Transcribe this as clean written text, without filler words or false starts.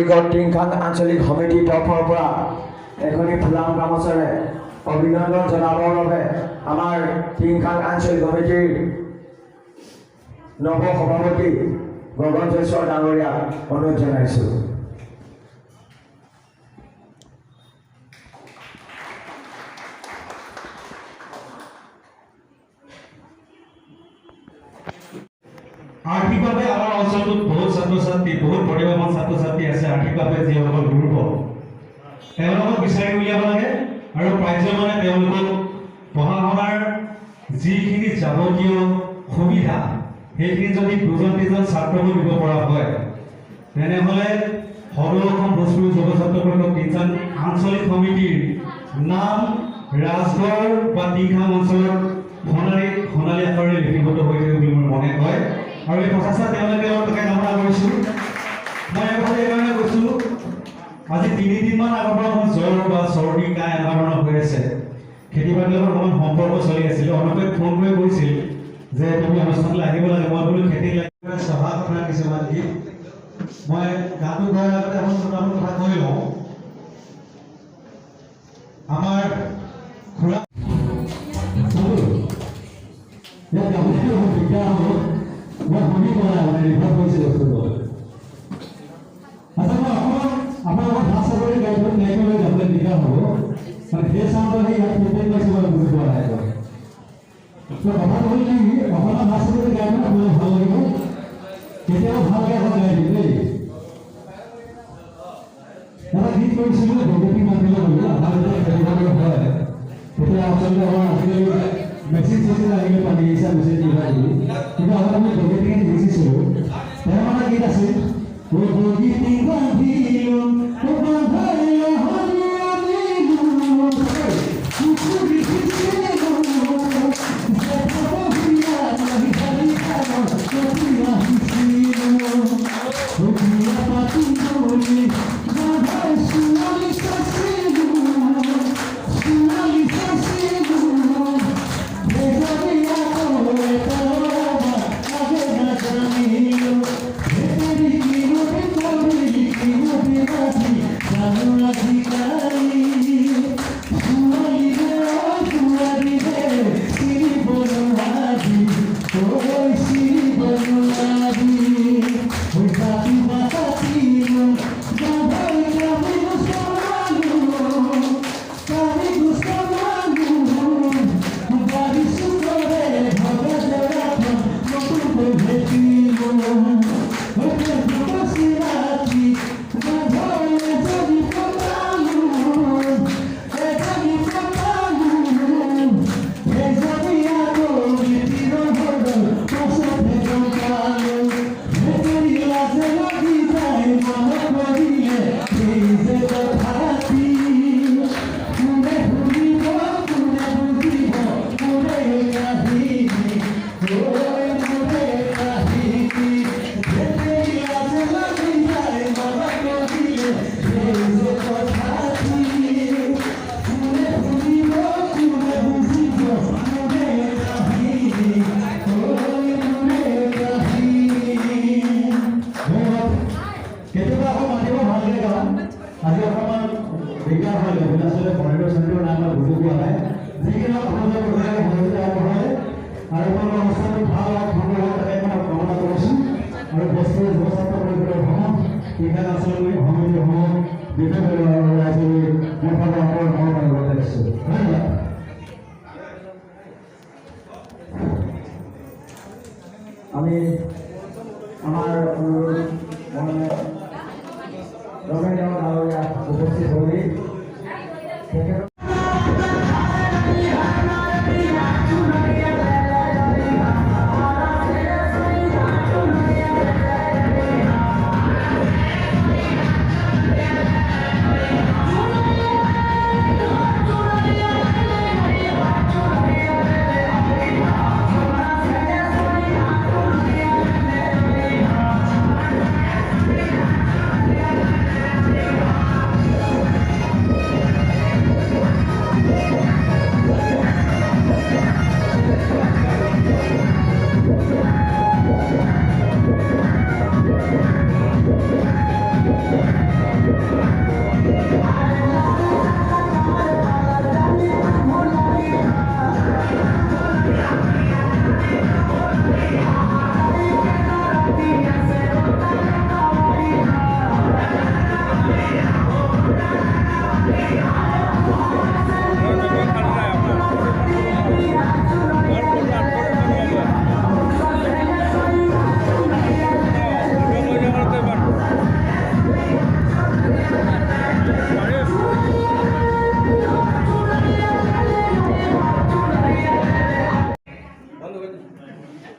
নাগৰিকৰ টিংখাং আঞ্চলিক সমিতিৰ তৰফৰ পৰা এখনি ফুলাম গামোচাৰে অভিনন্দন জনাবৰ বাবে আমাৰ টিংখাং আঞ্চলিক সমিতিৰ নৱ সভাপতি গগন জয়শ্বৰ ডাঙৰীয়াক অনুৰোধ জনাইছোঁ। আৰ্থিকভাৱে আমাৰ অঞ্চলটোত বহুত ছাত্ৰ ছাত্ৰী বহুত প্ৰতিভাৱান ছাত্ৰ ছাত্ৰী আছে। আৰ্থিকভাৱে যিসকল দুৰ্বল তেওঁলোকক বিচাৰি উলিয়াব লাগে আৰু ৰাজ্যখনে তেওঁলোকক পঢ়া শুনাৰ যিখিনি যাৱতীয় সুবিধা সেইখিনি যদি দুজন তিনিজন ছাত্ৰকো দিব পৰা হয় তেনেহ'লে সদৌ অসম ভোজপুৰী যুৱ ছাত্ৰ পৰিষদ টিংখাং আঞ্চলিক সমিতিৰ নাম ৰাজগড় বা টিংখাং অঞ্চলত সোণালী আখৰেৰে লিপিবদ্ধ হৈ থাকে বুলি মোৰ মনে হয়। আৰু এই প্ৰচেষ্টা তেওঁলোকে কামনা কৰিছোঁ। মই এইভাৱে এইকাৰণে কৈছোঁ, আজি 3 দিনমান আগৰ পৰা মোৰ জ্বৰ বা চৰ্দি কাহ এনেকুৱা ধৰণৰ হৈ আছে। খেতি বাতিৰ লগত অকণমান সম্পৰ্ক চলি আছিলে। অনুপে ফোন কৰি কৈছিল যে তুমি অনুষ্ঠানলৈ আহিব লাগে। মই বোলো খেতি লাগে সভা কথা কিছুমান দি মই গানটো গোৱাৰ আগতে এখন দুটামান কথা কৈ লওঁ। আমাৰ খুৰা মই শুনি পৰা মানে ৰিপৰ্ট কৰিছিলোঁ বস্তুটো। আচ্ছা, মই আপোনালোকৰ ভাত চাকৰি গাড়ীলৈ যাবলৈ দিগদাৰ হ'ব মানে সেই চাউণ্ডৰ সেই ইয়াত প্ৰিপেয়াৰ কৰিছোঁ মই বুজি পোৱা নাই। কথাটো হ'ল কি অকণমান ভাত চাকৰি গাড়ীলৈ আপোনালোক ভাল লাগিব কেতিয়াবা ভালকৈ এখন গাই দিম দেই। এটা গীত কৰিছিলোঁ ভগৱতী মাতিলে বুলি আমাৰ যেতিয়া খেলিবলৈ হয় তেতিয়া আচলতে আমাৰ আজিকালি মেচিন চেচিন আহিলে পানী আহিছে মেচিন কিবা দিলোঁ কিন্তু আগত আমি ভগৱতীখিনি দেখিছিলোঁ। তেওঁ মানে গীত আছিল